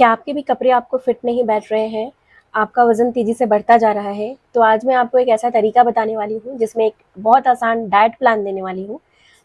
क्या आपके भी कपड़े आपको फिट नहीं बैठ रहे हैं? आपका वज़न तेज़ी से बढ़ता जा रहा है? तो आज मैं आपको एक ऐसा तरीका बताने वाली हूँ जिसमें एक बहुत आसान डाइट प्लान देने वाली हूँ,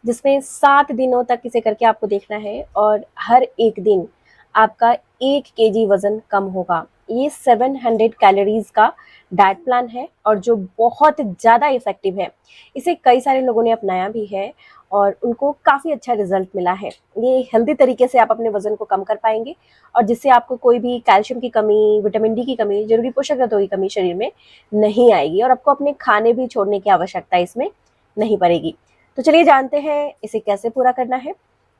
जिसमें 7 दिनों तक इसे करके आपको देखना है और हर एक दिन आपका 1 केजी वज़न कम होगा। ये 700 कैलोरीज़ का डाइट प्लान है और जो बहुत ज़्यादा इफ़ेक्टिव है। इसे कई सारे लोगों ने अपनाया भी है और उनको काफ़ी अच्छा रिज़ल्ट मिला है। ये हेल्दी तरीके से आप अपने वज़न को कम कर पाएँगे और जिससे आपको कोई भी कैल्शियम की कमी, विटामिन डी की कमी, ज़रूरी पोषक तत्वों की कमी शरीर में नहीं आएगी और आपको अपने खाने भी छोड़ने की आवश्यकता इसमें नहीं पड़ेगी। तो चलिए जानते हैं इसे कैसे पूरा करना है।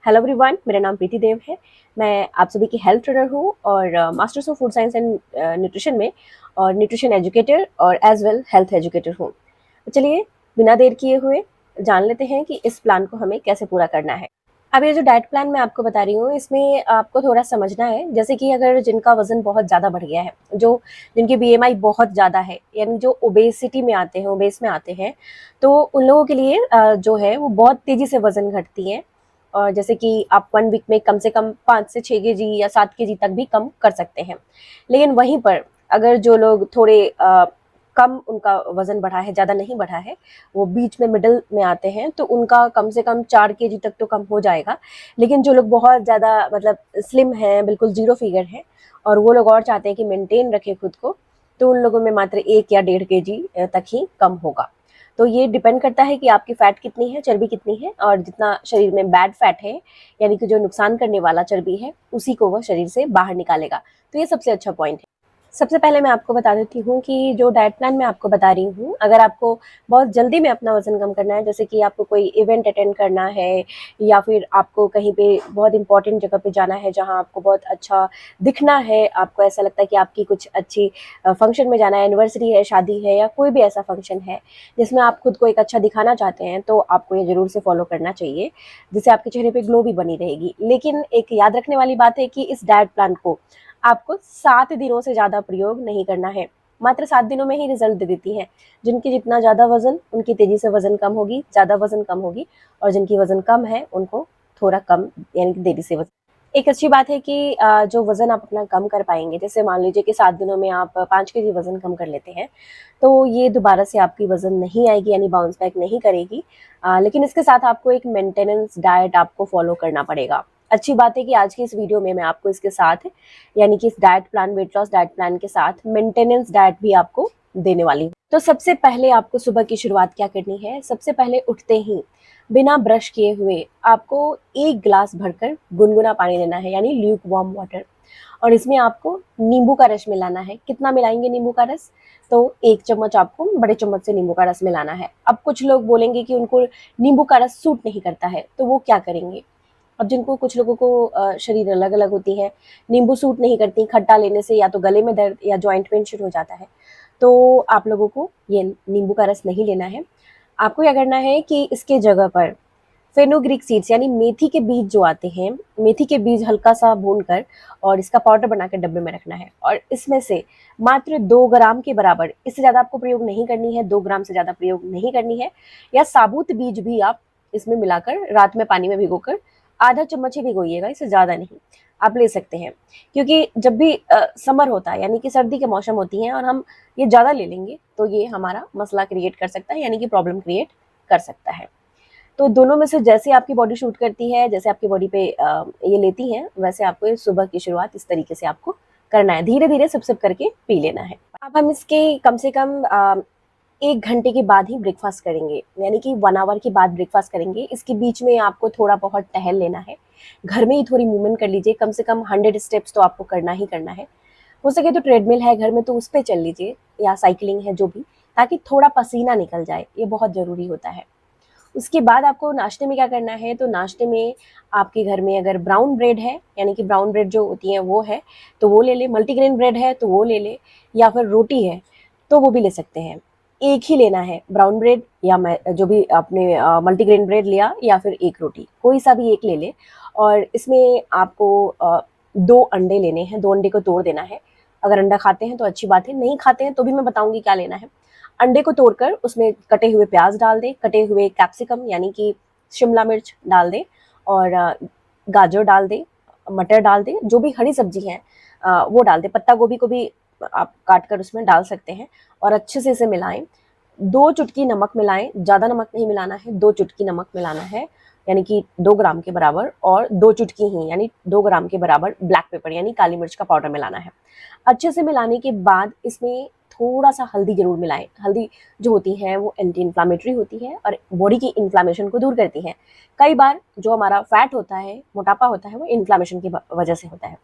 हेलो एवरीवन, मेरा नाम प्रीति देव है। मैं आप सभी की हेल्थ ट्रेनर हूँ और masters of food science and nutrition में और न्यूट्रिशन एजुकेटर और एज वेल हेल्थ एजुकेटर हूँ। तो चलिए बिना देर किए हुए जान लेते हैं कि इस प्लान को हमें कैसे पूरा करना है। अब ये जो डाइट प्लान मैं आपको बता रही हूँ, इसमें आपको थोड़ा समझना है, जैसे कि अगर जिनका वज़न बहुत ज़्यादा बढ़ गया है, जिनकी बीएमआई बहुत ज़्यादा है, यानी जो ओबेसिटी में आते हैं, ओबेस में आते हैं, तो उन लोगों के लिए जो है वो बहुत तेज़ी से वज़न घटती है और जैसे कि आप 1 वीक में कम से कम 5 से 6 केजी या 7 केजी तक भी कम कर सकते हैं। लेकिन वहीं पर अगर जो लोग थोड़े कम उनका वज़न बढ़ा है, ज़्यादा नहीं बढ़ा है, वो बीच में मिडल में आते हैं, तो उनका कम से कम 4 केजी तक तो कम हो जाएगा। लेकिन जो लोग बहुत ज़्यादा मतलब स्लिम हैं, बिल्कुल ज़ीरो फिगर हैं और वो लोग और चाहते हैं कि मेंटेन रखें खुद को, तो उन लोगों में मात्र 1 या डेढ़ केजी तक ही कम होगा। तो ये डिपेंड करता है कि आपकी फैट कितनी है, चर्बी कितनी है और जितना शरीर में बैड फैट है, यानी कि जो नुकसान करने वाला चर्बी है, उसी को वह शरीर से बाहर निकालेगा। तो ये सबसे अच्छा पॉइंट है। सबसे पहले मैं आपको बता देती हूँ कि जो डाइट प्लान मैं आपको बता रही हूँ, अगर आपको बहुत जल्दी में अपना वज़न कम करना है, जैसे कि आपको कोई इवेंट अटेंड करना है या फिर आपको कहीं पे बहुत इम्पोर्टेंट जगह पे जाना है, जहाँ आपको बहुत अच्छा दिखना है, आपको ऐसा लगता है कि आपकी कुछ अच्छी फंक्शन में जाना है, एनिवर्सरी है, शादी है या कोई भी ऐसा फंक्शन है, जिसमें आप खुद को एक अच्छा दिखाना चाहते हैं, तो आपको ये ज़रूर से फ़ॉलो करना चाहिए, जिससे आपके चेहरे पे ग्लो भी बनी रहेगी। लेकिन एक याद रखने वाली बात है कि इस डाइट प्लान को आपको 7 दिनों से ज़्यादा प्रयोग नहीं करना है। मात्र 7 दिनों में ही रिज़ल्ट दे देती है। जिनकी जितना ज़्यादा वज़न, उनकी तेज़ी से वज़न कम होगी, ज़्यादा वज़न कम होगी और जिनकी वज़न कम है, उनको थोड़ा कम यानी कि देरी से वज़न। एक अच्छी बात है कि जो वज़न आप अपना कम कर पाएँगे, जैसे मान लीजिए कि 7 दिनों में आप 5 केजी वज़न कम कर लेते हैं, तो ये दोबारा से आपकी वज़न नहीं आएगी यानी बाउंस बैक नहीं करेगी। लेकिन इसके साथ आपको एक मेंटेनेंस डाइट आपको फ़ॉलो करना पड़ेगा। अच्छी बात है कि आज की इस वीडियो में मैं आपको इसके साथ यानी कि इस diet plan, weight loss diet plan के साथ मेंटेनेंस डाइट भी आपको देने वाली हूँ। तो सबसे पहले आपको सुबह की शुरुआत क्या करनी है? सबसे पहले उठते ही बिना ब्रश किए हुए आपको 1 ग्लास भरकर गुनगुना पानी लेना है, यानी ल्यूक वार्म वाटर, और इसमें आपको नींबू का रस मिलाना है। कितना मिलाएंगे नींबू का रस? तो 1 चम्मच आपको बड़े चम्मच से नींबू का रस मिलाना है। अब कुछ लोग बोलेंगे कि उनको नींबू का रस सूट नहीं करता है, तो वो क्या करेंगे? अब जिनको कुछ लोगों को शरीर अलग-अलग होती है, नींबू सूट नहीं करती, खट्टा लेने से या तो गले में दर्द या जॉइंट पेन शुरू हो जाता है, तो आप लोगों को ये नींबू का रस नहीं लेना है। आपको क्या करना है कि इसके जगह पर फेनुग्रीक सीड्स यानी मेथी के बीज जो आते हैं, मेथी के बीज हल्का-सा भूनकर और इसका पाउडर बनाकर डब्बे में रखना है और इसमें से मात्र 2 ग्राम के बराबर, इससे ज़्यादा आपको प्रयोग नहीं करनी है, 2 ग्राम से ज़्यादा प्रयोग नहीं करनी है, या साबुत बीज भी आप इसमें मिलाकर रात में पानी में भिगोकर आधा चम्मच ही भिगोइएगा, इससे ज़्यादा नहीं। आप ले सकते हैं, क्योंकि जब भी समर होता है यानी कि सर्दी के मौसम होती हैं और हम ये ज़्यादा ले लेंगे, तो ये हमारा मसला क्रिएट कर सकता है, यानी कि प्रॉब्लम क्रिएट कर सकता है। तो दोनों में से जैसे आपकी बॉडी शूट करती है, जैसे आपकी बॉडी पे ये लेती है, वैसे आपको ये सुबह की शुरुआत इस तरीके से आपको करना है। धीरे-धीरे सिप-सिप करके पी लेना है। अब हम इसके कम से कम 1 घंटे के बाद ही ब्रेकफ़ास्ट करेंगे, यानी कि 1 आवर के बाद ब्रेकफ़ास्ट करेंगे। इसके बीच में आपको थोड़ा बहुत टहल लेना है। घर में ही थोड़ी मूवमेंट कर लीजिए, कम से कम 100 स्टेप्स तो आपको करना ही करना है। हो सके तो ट्रेडमिल है घर में तो उस पे चल लीजिए या साइक्लिंग है जो भी, ताकि थोड़ा पसीना निकल जाए, ये बहुत ज़रूरी होता है। उसके बाद आपको नाश्ते में क्या करना है, तो नाश्ते में आपके घर में अगर ब्राउन ब्रेड है, यानी कि ब्राउन ब्रेड जो होती है वो है, तो वो ले लें, मल्टीग्रेन ब्रेड है तो वो ले लें, या फिर रोटी है तो वो भी ले सकते हैं। एक ही लेना है, ब्राउन ब्रेड या जो भी आपने मल्टीग्रेन ब्रेड लिया या फिर एक रोटी, कोई सा भी एक ले लें और इसमें आपको 2 अंडे लेने हैं, 2 अंडे को तोड़ देना है। अगर अंडा खाते हैं तो अच्छी बात है, नहीं खाते हैं तो भी मैं बताऊँगी क्या लेना है। अंडे को तोड़कर उसमें कटे हुए प्याज डाल दें, कटे हुए कैप्सिकम यानी कि शिमला मिर्च डाल दें और गाजर डाल दें मटर डाल दें, जो भी हरी सब्जी है वो डाल दें, पत्ता गोभी को भी आप काट कर उसमें डाल सकते हैं और अच्छे से इसे मिलाएं। 2 चुटकी नमक मिलाएं, ज़्यादा नमक नहीं मिलाना है, 2 चुटकी नमक मिलाना है, यानी कि 2 ग्राम के बराबर, और 2 चुटकी ही यानी 2 ग्राम के बराबर ब्लैक पेपर यानी काली मिर्च का पाउडर मिलाना है। अच्छे से मिलाने के बाद इसमें थोड़ा सा हल्दी जरूर मिलाएं। हल्दी जो होती है वो एंटी इन्फ्लामेटरी होती है और बॉडी की इन्फ्लामेशन को दूर करती है। कई बार जो हमारा फैट होता है, मोटापा होता है, वो इन्फ्लामेशन की वजह से होता है।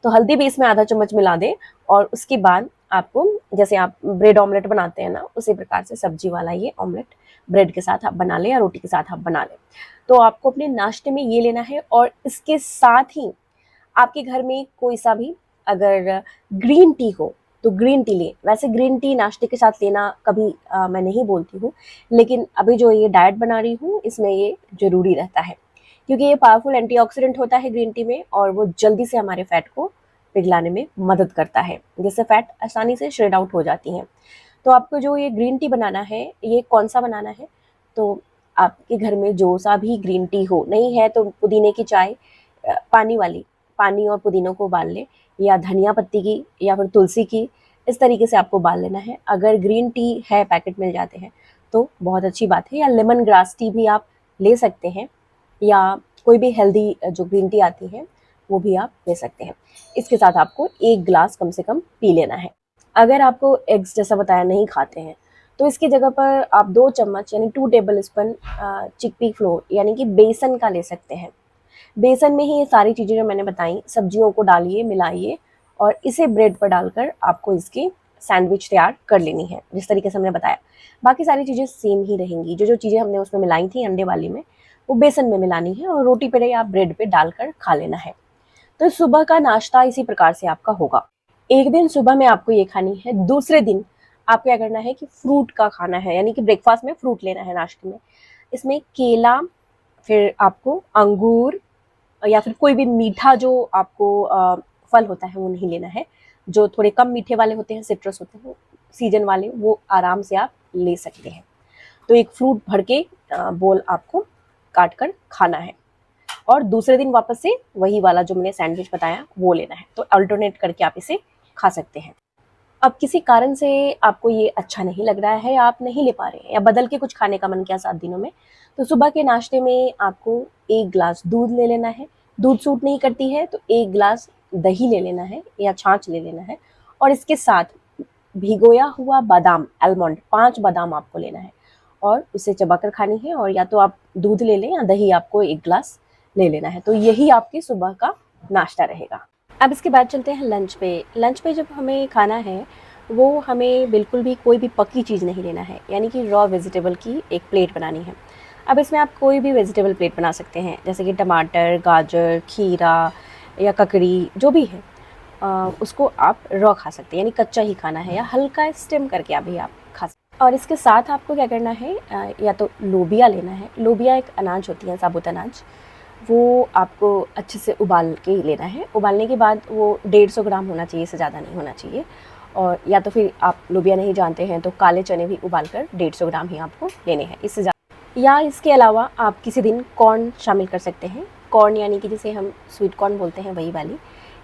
तो हल्दी भी इसमें आधा चम्मच मिला दें और उसके बाद आपको, जैसे आप ब्रेड ऑमलेट बनाते हैं ना, उसी प्रकार से सब्जी वाला ये ऑमलेट ब्रेड के साथ आप बना लें या रोटी के साथ आप बना लें। तो आपको अपने नाश्ते में ये लेना है और इसके साथ ही आपके घर में कोई सा भी अगर ग्रीन टी हो तो ग्रीन टी लें। वैसे ग्रीन टी नाश्ते के साथ लेना कभी मैं नहीं बोलती हूँ, लेकिन अभी जो ये डाइट बना रही हूँ इसमें ये ज़रूरी रहता है, क्योंकि ये पावरफुल एंटीऑक्सीडेंट होता है ग्रीन टी में और वो जल्दी से हमारे फैट को पिघलाने में मदद करता है, जिससे फैट आसानी से श्रेड आउट हो जाती हैं। तो आपको जो ये ग्रीन टी बनाना है, ये कौन सा बनाना है, तो आपके घर में जो सा भी ग्रीन टी हो, नहीं है तो पुदीने की चाय, पानी वाली, पानी और पुदीनों को उबाल लें, या धनिया पत्ती की या फिर तुलसी की, इस तरीके से आपको उबाल लेना है। अगर ग्रीन टी है, पैकेट मिल जाते हैं तो बहुत अच्छी बात है, या लेमन ग्रास टी भी आप ले सकते हैं, या कोई भी हेल्दी जो ग्रीन टी आती है वो भी आप ले सकते हैं। इसके साथ आपको 1 गिलास कम से कम पी लेना है। अगर आपको एग्स जैसा बताया नहीं खाते हैं तो इसकी जगह पर आप 2 चम्मच यानी 2 टेबल स्पून चिकपी फ्लोर यानी कि बेसन का ले सकते हैं। बेसन में ही ये सारी चीज़ें जो मैंने बताई, सब्जियों को डालिए, मिलाइए और इसे ब्रेड पर डालकर आपको इसकी सैंडविच तैयार कर लेनी है, जिस तरीके से हमने बताया। बाकी सारी चीज़ें सेम ही रहेंगी, जो जो चीज़ें हमने उसमें मिलाई थी अंडे वाली में, वो बेसन में मिलानी है और रोटी पर या ब्रेड पे डालकर खा लेना है। तो सुबह का नाश्ता इसी प्रकार से आपका होगा। एक दिन सुबह में आपको ये खानी है, दूसरे दिन आपको क्या करना है कि फ्रूट का खाना है, यानी कि ब्रेकफास्ट में फ्रूट लेना है नाश्ते में। इसमें केला, फिर आपको अंगूर या फिर कोई भी मीठा जो आपको फल होता है वो नहीं लेना है। जो थोड़े कम मीठे वाले होते हैं, सिट्रस होते हैं, सीजन वाले, वो आराम से आप ले सकते हैं। तो एक फ्रूट भर के बोल आपको काट कर खाना है और दूसरे दिन वापस से वही वाला जो मैंने सैंडविच बताया वो लेना है। तो अल्टरनेट करके आप इसे खा सकते हैं। अब किसी कारण से आपको ये अच्छा नहीं लग रहा है, आप नहीं ले पा रहे हैं, या बदल के कुछ खाने का मन किया 7 दिनों में, तो सुबह के नाश्ते में आपको 1 गिलास दूध ले लेना है। दूध सूट नहीं करती है तो 1 गिलास दही ले लेना है या छाछ ले लेना है, और इसके साथ भिगोया हुआ बादाम, आलमंड, 5 बादाम आपको लेना है और उसे चबाकर खानी है। और या तो आप दूध ले लें या दही आपको 1 गिलास ले लेना है। तो यही आपकी सुबह का नाश्ता रहेगा। अब इसके बाद चलते हैं लंच पे। लंच पे जब हमें खाना है, वो हमें बिल्कुल भी कोई भी पकी चीज़ नहीं लेना है, यानी कि रॉ वेजिटेबल की एक प्लेट बनानी है। अब इसमें आप कोई भी वेजिटेबल प्लेट बना सकते हैं, जैसे कि टमाटर, गाजर, खीरा या ककड़ी, जो भी है उसको आप रॉ खा सकते हैं, यानी कच्चा ही खाना है, या हल्का स्टिम करके अभी आप खा सकते हैं। और इसके साथ आपको क्या करना है, या तो लोबिया लेना है। लोबिया एक अनाज होती है, साबुत अनाज, वो आपको अच्छे से उबाल के ही लेना है। उबालने के बाद वो 150 ग्राम होना चाहिए, इससे ज़्यादा नहीं होना चाहिए। और या तो फिर आप लोबिया नहीं जानते हैं तो काले चने भी उबाल कर 150 ग्राम ही आपको लेने हैं, इससे ज़्यादा। या इसके अलावा आप किसी दिन कॉर्न शामिल कर सकते हैं। कॉर्न यानी कि जिसे हम स्वीट कॉर्न बोलते हैं, वही वाली।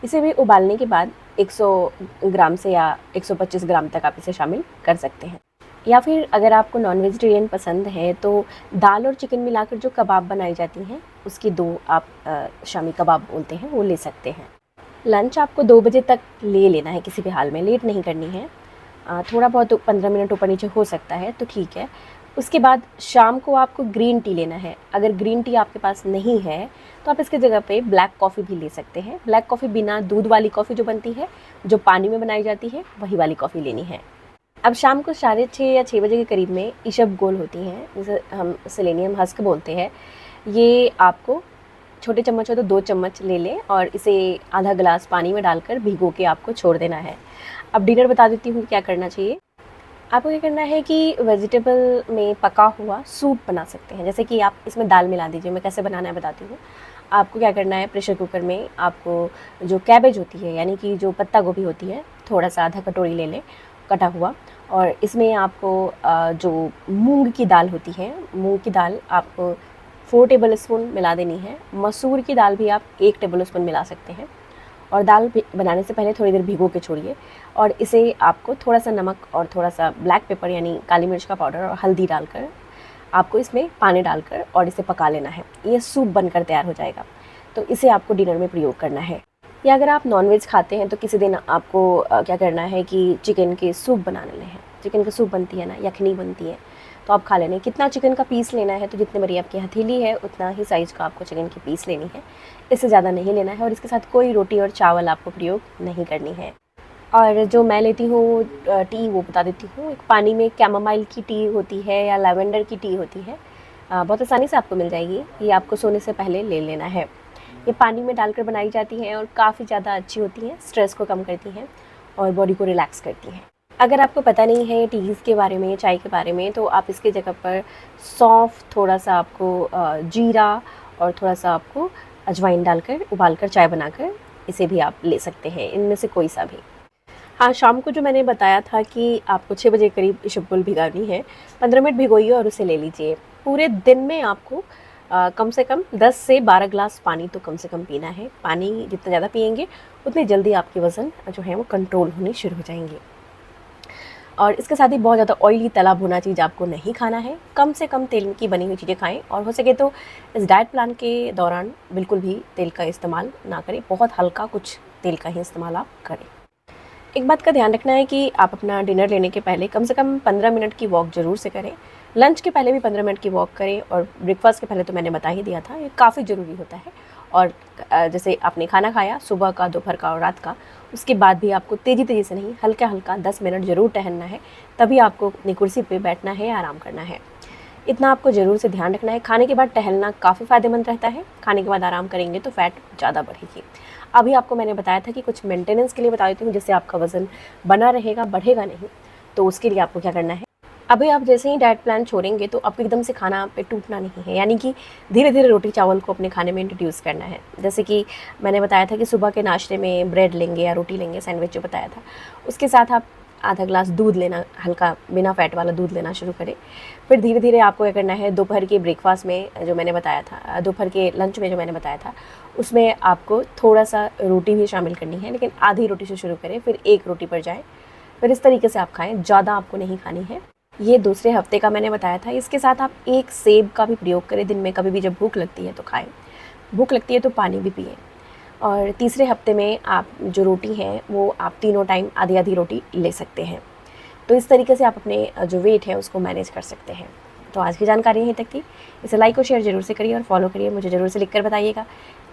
इसे भी उबालने के बाद 100 ग्राम से या 125 ग्राम तक आप इसे शामिल कर सकते हैं। या फिर अगर आपको नॉन वेजिटेरियन पसंद है तो दाल और चिकन मिलाकर जो कबाब बनाई जाती हैं, उसकी 2 आप शामी कबाब बोलते हैं, वो ले सकते हैं। लंच आपको 2 बजे तक ले लेना है, किसी भी हाल में लेट नहीं करनी है। थोड़ा बहुत 15 मिनट ऊपर नीचे हो सकता है तो ठीक है। उसके बाद शाम को आपको ग्रीन टी लेना है। अगर ग्रीन टी आपके पास नहीं है तो आप इसकी जगह पे ब्लैक कॉफ़ी भी ले सकते हैं। ब्लैक कॉफ़ी बिना दूध वाली कॉफ़ी जो बनती है, जो पानी में बनाई जाती है, वही वाली कॉफ़ी लेनी है। अब शाम को 6:30 या 6 बजे के करीब में ईशबगोल होती हैं, जिसे हम सेलेनियम हस्क बोलते हैं। ये आपको छोटे चम्मच हो तो 2 चम्मच ले लें और इसे आधा गिलास पानी में डालकर भिगो के आपको छोड़ देना है। अब डिनर बता देती हूँ क्या करना चाहिए। आपको क्या करना है कि वेजिटेबल में पका हुआ सूप बना सकते हैं। जैसे कि आप इसमें दाल मिला दीजिए, मैं कैसे बनाना है बताती हूँ। आपको क्या करना है, प्रेशर कुकर में आपको जो कैबेज होती है, यानी कि जो पत्ता गोभी होती है, थोड़ा सा आधा कटोरी ले लें कटा हुआ, और इसमें आपको जो मूंग की दाल होती है, मूंग की दाल आपको 4 टेबल स्पून मिला देनी है। मसूर की दाल भी आप 1 टेबल स्पून मिला सकते हैं। और दाल बनाने से पहले थोड़ी देर भिगो के छोड़िए और इसे आपको थोड़ा सा नमक और थोड़ा सा ब्लैक पेपर यानी काली मिर्च का पाउडर और हल्दी डालकर आपको इसमें पानी डालकर और इसे पका लेना है। ये सूप बनकर तैयार हो जाएगा। तो इसे आपको डिनर में प्रयोग करना है। या अगर आप नॉनवेज खाते हैं तो किसी दिन आपको क्या करना है कि चिकन के सूप बना लेने हैं। चिकन की सूप बनती है ना, यखनी बनती है, तो आप खा लेने। कितना चिकन का पीस लेना है, तो जितने बड़ी आपकी हथेली है उतना ही साइज़ का आपको चिकन की पीस लेनी है, इससे ज़्यादा नहीं लेना है। और इसके साथ कोई रोटी और चावल आपको प्रयोग नहीं करनी है। और जो मैं लेती हूँ टी, वो बता देती हूँ। एक पानी में कैमोमाइल की टी होती है या लैवेंडर की टी होती है, बहुत आसानी से आपको मिल जाएगी। ये आपको सोने से पहले ले लेना है। ये पानी में डालकर बनाई जाती हैं और काफ़ी ज़्यादा अच्छी होती हैं, स्ट्रेस को कम करती हैं और बॉडी को रिलैक्स करती हैं। अगर आपको पता नहीं है टीज़ के बारे में, चाय के बारे में, तो आप इसकी जगह पर सौंफ, थोड़ा सा आपको जीरा और थोड़ा सा आपको अजवाइन डालकर उबालकर चाय बनाकर इसे भी आप ले सकते हैं, इनमें से कोई सा भी। हाँ, शाम को जो मैंने बताया था कि आपको 6 बजे करीब इसबगोल भिगानी है, 15 मिनट भिगोइए और उसे ले लीजिए। पूरे दिन में आपको कम से कम 10 से 12 ग्लास पानी तो कम से कम पीना है। पानी जितना ज़्यादा पिएंगे उतनी जल्दी आपके वज़न जो है वो कंट्रोल होने शुरू हो जाएंगे। और इसके साथ ही बहुत ज़्यादा ऑयली तला भुना चीज़ आपको नहीं खाना है। कम से कम तेल की बनी हुई चीज़ें खाएं और हो सके तो इस डाइट प्लान के दौरान बिल्कुल भी तेल का इस्तेमाल ना करें। बहुत हल्का कुछ तेल का ही इस्तेमाल आप करें। एक बात का ध्यान रखना है कि आप अपना डिनर लेने के पहले कम से कम 15 मिनट की वॉक ज़रूर से करें। लंच के पहले भी 15 मिनट की वॉक करें और ब्रेकफास्ट के पहले तो मैंने बता ही दिया था, ये काफ़ी ज़रूरी होता है। और जैसे आपने खाना खाया सुबह का, दोपहर का और रात का, उसके बाद भी आपको तेज़ी से नहीं, हल्का हल्का 10 मिनट ज़रूर टहलना है। तभी आपको अपनी कुर्सी पे बैठना है, आराम करना है। इतना आपको ज़रूर से ध्यान रखना है। खाने के बाद टहलना काफ़ी फ़ायदेमंद रहता है। खाने के बाद आराम करेंगे तो फैट ज़्यादा बढ़ेगी। अभी आपको मैंने बताया था कि कुछ मेंटेनेंस के लिए बता देती हूँ, जिससे आपका वज़न बना रहेगा, बढ़ेगा नहीं। तो उसके लिए आपको क्या करना है, अभी आप जैसे ही डाइट प्लान छोड़ेंगे तो आपको एकदम से खाना पे टूटना नहीं है, यानी कि धीरे धीरे रोटी चावल को अपने खाने में इंट्रोड्यूस करना है। जैसे कि मैंने बताया था कि सुबह के नाश्ते में ब्रेड लेंगे या रोटी लेंगे, सैंडविच जो बताया था, उसके साथ आप आधा ग्लास दूध लेना, हल्का बिना फैट वाला दूध लेना शुरू करें। फिर धीरे धीरे आपको क्या करना है, दोपहर के ब्रेकफास्ट में जो मैंने बताया था, दोपहर के लंच में जो मैंने बताया था, उसमें आपको थोड़ा सा रोटी भी शामिल करनी है, लेकिन आधी रोटी से शुरू करें, फिर एक रोटी पर जाएँ, फिर इस तरीके से आप खाएँ। ज़्यादा आपको नहीं खानी है। ये दूसरे हफ्ते का मैंने बताया था। इसके साथ आप एक सेब का भी प्रयोग करें दिन में, कभी भी जब भूख लगती है तो खाएं। भूख लगती है तो पानी भी पिएं। और तीसरे हफ्ते में आप जो रोटी है वो आप तीनों टाइम आधी आधी रोटी ले सकते हैं। तो इस तरीके से आप अपने जो वेट है उसको मैनेज कर सकते हैं। तो आज की जानकारी यहीं तक थी। इसे लाइक और शेयर ज़रूर से करिए और फॉलो करिए। मुझे ज़रूर से लिख कर बताइएगा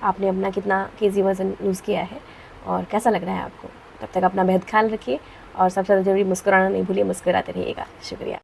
आपने अपना कितना केजी वज़न लूज़ किया है और कैसा लग रहा है आपको। तब तक अपना बेहद ख्याल रखिए और सबसे ज़्यादा ज़रूरी मुस्कुराना नहीं भूलिए, मुस्कुराते रहिएगा। शुक्रिया।